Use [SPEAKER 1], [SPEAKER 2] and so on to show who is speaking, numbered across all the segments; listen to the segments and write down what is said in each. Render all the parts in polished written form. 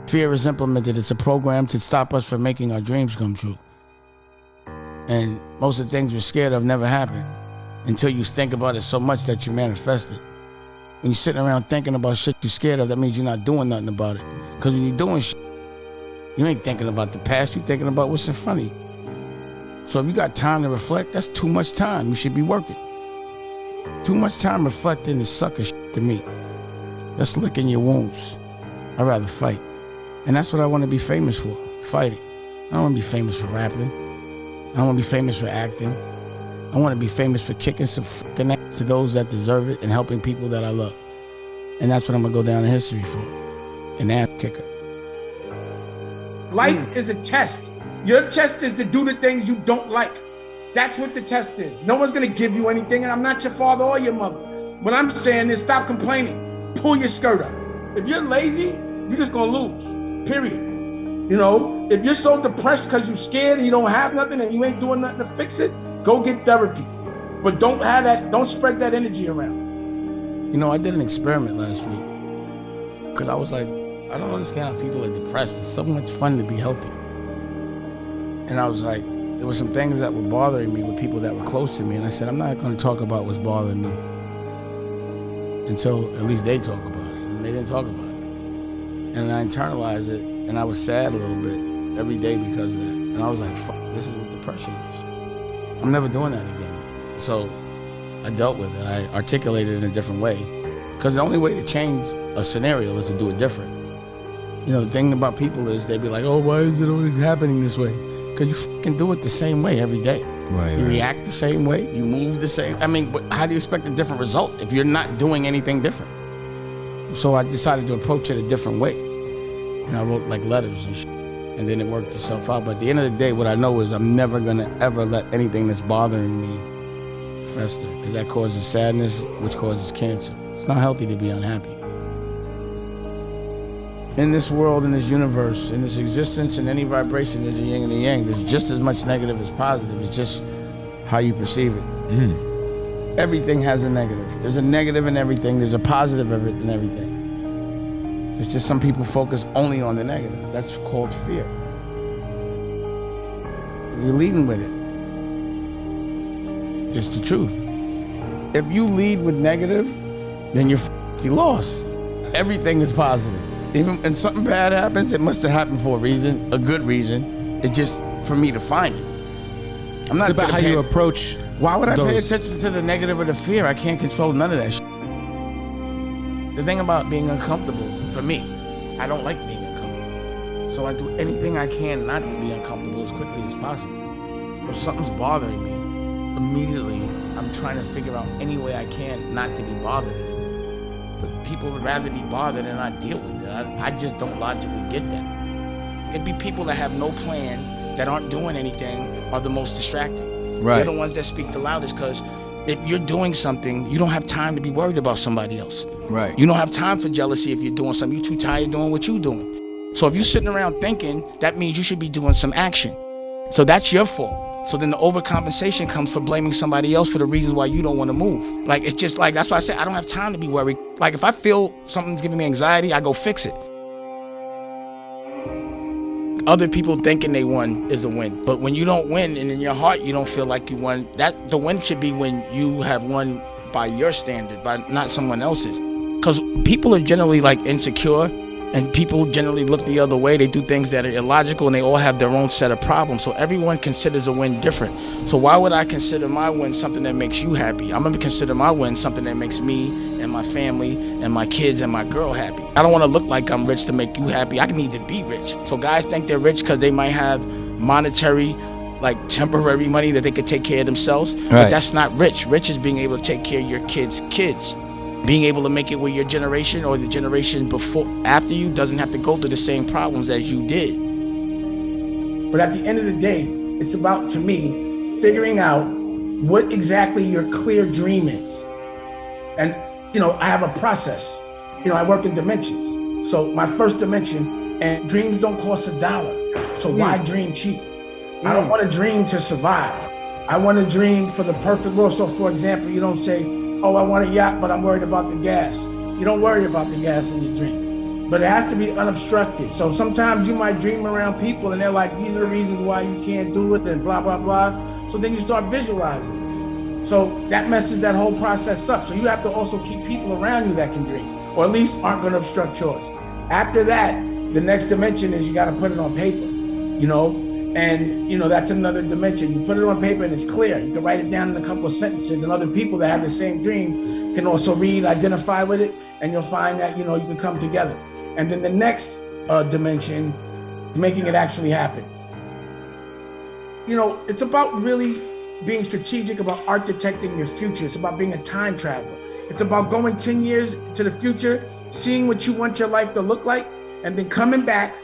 [SPEAKER 1] Fear is implemented. It's a program to stop us from making our dreams come true. And most of the things we're scared of never happen until you think about it so much that you manifest it. When you're sitting around thinking about shit you're scared of, that means you're not doing nothing about it. Because when you're doing shit, you ain't thinking about the past, you're thinking about what's in front of you. So if you got time to reflect, that's too much time. You should be working. Too much time reflecting is sucker shit to me. That's licking your wounds. I'd rather fight. And that's what I want to be famous for, fighting. I don't want to be famous for rapping. I don't want to be famous for acting. I want to be famous for kicking some fucking ass to those that deserve it and helping people that I love. And that's what I'm going to go down in history for, an ass kicker.
[SPEAKER 2] Life is a test. Your test is to do the things you don't like. That's what the test is. No one's going to give you anything, and I'm not your father or your mother. What I'm saying is stop complaining. Pull your skirt up. If you're lazy, you're just going to lose, period. You know, if you're so depressed because you're scared and you don't have nothing and you ain't doing nothing to fix it, go get therapy. But don't spread that energy around.
[SPEAKER 1] You know, I did an experiment last week because I was like, I don't understand how people are depressed. It's so much fun to be healthy. And I was like, there were some things that were bothering me with people that were close to me. And I said, I'm not going to talk about what's bothering me until at least they talk about it. And they didn't talk about it. And I internalized it. And I was sad a little bit every day because of that. And I was like, fuck, this is what depression is. I'm never doing that again. So I dealt with it. I articulated it in a different way. Because the only way to change a scenario is to do it different. You know, the thing about people is they'd be like, oh, why is it always happening this way? Because you fucking do it the same way every day.
[SPEAKER 3] Right.
[SPEAKER 1] You react the same way. You move the same. I mean, how do you expect a different result if you're not doing anything different? So I decided to approach it a different way. And I wrote like letters and shit. And then it worked itself out. But at the end of the day, what I know is I'm never going to ever let anything that's bothering me fester. Because that causes sadness, which causes cancer. It's not healthy to be unhappy. In this world, in this universe, in this existence, in any vibration, there's a yin and a yang. There's just as much negative as positive. It's just how you perceive it. Everything has a negative. There's a negative in everything. There's a positive in everything. It's just some people focus only on the negative. That's called fear. You're leading with it. It's the truth. If you lead with negative, then you're lost. Everything is positive. Even when something bad happens, it must have happened for a reason, a good reason. It's just for me to find it. I'm not
[SPEAKER 3] it's about how you approach.
[SPEAKER 1] Why would I pay attention to the negative or the fear? I can't control none of that shit. The thing about being uncomfortable, for me, I don't like being uncomfortable. So I do anything I can not to be uncomfortable as quickly as possible. If something's bothering me, immediately I'm trying to figure out any way I can not to be bothered anymore. But people would rather be bothered and not deal with it. I just don't logically get that. It'd be people that have no plan, that aren't doing anything, are the most distracting.
[SPEAKER 3] Right.
[SPEAKER 1] They're the ones that speak the loudest because if you're doing something, you don't have time to be worried about somebody else.
[SPEAKER 3] Right.
[SPEAKER 1] You don't have time for jealousy if you're doing something. You're too tired doing what you're doing. So if you're sitting around thinking, that means you should be doing some action. So that's your fault. So then the overcompensation comes for blaming somebody else for the reasons why you don't want to move. Like, it's just like, that's why I say I don't have time to be worried. Like, if I feel something's giving me anxiety, I go fix it. Other people thinking they won is a win. But when you don't win and in your heart you don't feel like you won, that the win should be when you have won by your standard, by not someone else's. Because people are generally like insecure and people generally look the other way. They do things that are illogical and they all have their own set of problems. So everyone considers a win different. So why would I consider my win something that makes you happy? I'm gonna consider my win something that makes me and my family and my kids and my girl happy. I don't wanna look like I'm rich to make you happy. I need to be rich. So guys think they're rich because they might have monetary, like temporary money that they could take care of themselves. Right. But that's not rich. Rich is being able to take care of your kids' kids. Being able to make it where your generation or the generation after you doesn't have to go through the same problems as you did.
[SPEAKER 2] But at the end of the day, it's about, to me, figuring out what exactly your clear dream is. And, you know, I have a process. You know, I work in dimensions. So my first dimension, and dreams don't cost $1. So why dream cheap? I don't want to dream to survive. I want to dream for the perfect world. So for example, you don't say, oh, I want a yacht, but I'm worried about the gas. You don't worry about the gas in your dream. but it has to be unobstructed. So sometimes you might dream around people and they're like, these are the reasons why you can't do it and blah, blah, blah. So then you start visualizing. So that messes that whole process up. So you have to also keep people around you that can dream, or at least aren't going to obstruct yours. After that, the next dimension is you got to put it on paper, you know? And, you know, that's another dimension. You put it on paper and it's clear. You can write it down in a couple of sentences, and other people that have the same dream can also read, identify with it, and you'll find that, you know, you can come together. And then the next dimension, making it actually happen. You know, it's about really being strategic about architecting your future. It's about being a time traveler. It's about going 10 years to the future, seeing what you want your life to look like, and then coming back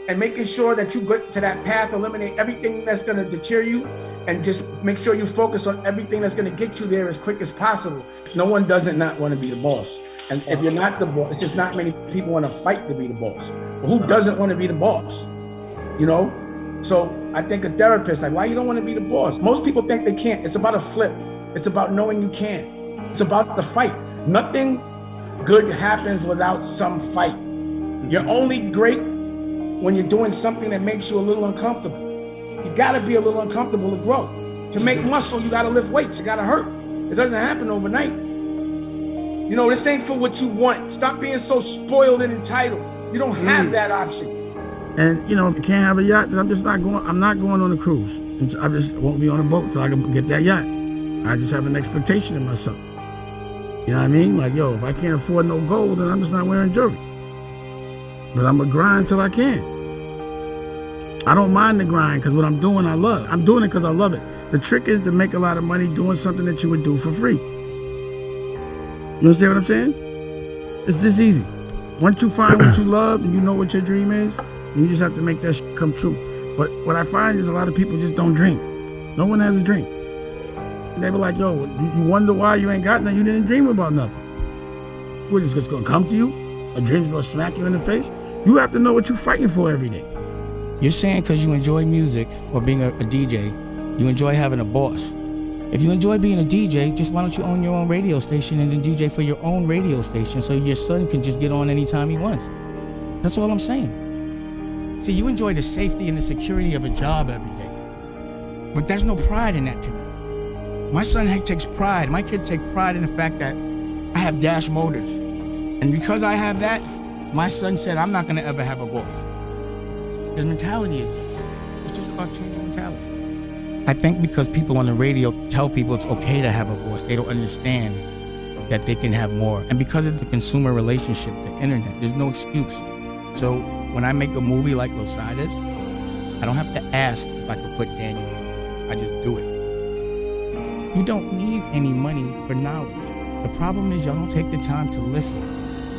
[SPEAKER 2] and making sure that you get to that path, eliminate everything that's going to deter you, and just make sure you focus on everything that's going to get you there as quick as possible. No one doesn't not want to be the boss. And if you're not the boss, it's just not many people want to fight to be the boss. But who doesn't want to be the boss? You know? So I think a therapist, like, why you don't want to be the boss? Most people think they can't. It's about a flip. It's about knowing you can. It's about the fight. Nothing good happens without some fight. You're only great when you're doing something that makes you a little uncomfortable. You gotta be a little uncomfortable to grow. To make muscle, you gotta lift weights, you gotta hurt. It doesn't happen overnight. You know, this ain't for what you want. Stop being so spoiled and entitled. You don't have that option.
[SPEAKER 1] And, you know, if you can't have a yacht, then I'm not going on a cruise. I just won't be on a boat until I can get that yacht. I just have an expectation in myself. You know what I mean? Like, yo, if I can't afford no gold, then I'm just not wearing jewelry. But I'm gonna grind till I can. I don't mind the grind, because what I'm doing, I love. I'm doing it because I love it. The trick is to make a lot of money doing something that you would do for free. You understand what I'm saying? It's just easy. Once you find what you love and you know what your dream is, you just have to make that shit come true. But what I find is a lot of people just don't dream. No one has a dream. They be like, yo, you wonder why you ain't got nothing. You didn't dream about nothing. What, it's just gonna come to you? A dream's gonna smack you in the face? You have to know what you're fighting for every day. You're saying because you enjoy music or being a DJ, you enjoy having a boss. If you enjoy being a DJ, just why don't you own your own radio station and then DJ for your own radio station so your son can just get on anytime he wants? That's all I'm saying. See, you enjoy the safety and the security of a job every day. But there's no pride in that to me. My son takes pride. My kids take pride in the fact that I have Dash Motors. And because I have that, my son said, I'm not gonna ever have a boss. His mentality is different. It's just about changing mentality. I think because people on the radio tell people it's okay to have a boss, they don't understand that they can have more. And because of the consumer relationship, the internet, there's no excuse. So when I make a movie like Los Aides, I don't have to ask if I could put Daniel in it. I just do it. You don't need any money for knowledge. The problem is y'all don't take the time to listen.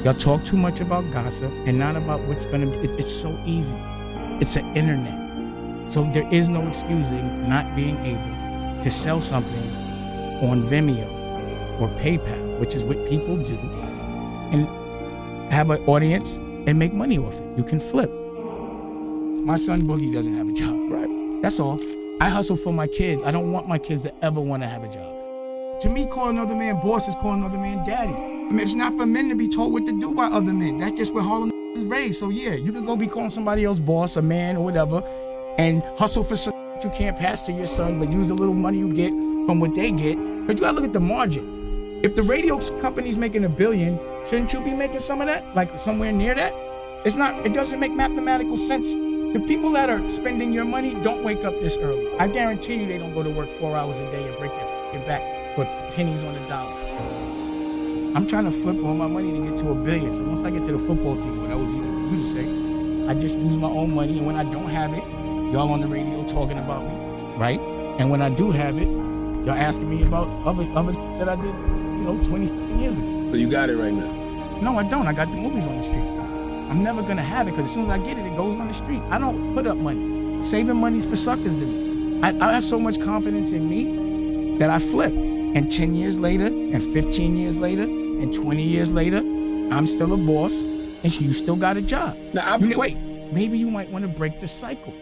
[SPEAKER 1] Y'all talk too much about gossip and not about what's it's so easy. It's an internet. So there is no excusing not being able to sell something on Vimeo or PayPal, which is what people do, and have an audience and make money off it. You can flip. My son Boogie doesn't have a job, right? That's all. I hustle for my kids. I don't want my kids to ever want to have a job. To me, call another man boss is calling another man daddy. I mean, it's not for men to be told what to do by other men. That's just where Harlem is raised. So yeah, you can go be calling somebody else boss, a man or whatever, and hustle for something you can't pass to your son, but use the little money you get from what they get. But you gotta look at the margin. If the radio company's making $1 billion, shouldn't you be making some of that? Like somewhere near that? It doesn't make mathematical sense. The people that are spending your money don't wake up this early. I guarantee you they don't go to work 4 hours a day and break their fucking back for pennies on the dollar. I'm trying to flip all my money to get to $1 billion. So once I get to the football team, what that was easy for you to say, I just use my own money, and when I don't have it, y'all on the radio talking about me, right? And when I do have it, y'all asking me about other that I did, 20 years ago.
[SPEAKER 3] So you got it right now?
[SPEAKER 1] No, I don't. I got the movies on the street. I'm never gonna have it because as soon as I get it, it goes on the street. I don't put up money. Saving money's for suckers to me. I have so much confidence in me that I flip. And 10 years later, and 15 years later, and 20 years later, I'm still a boss, and you still got a job.
[SPEAKER 3] Now,
[SPEAKER 1] Wait, maybe you might want to break the cycle.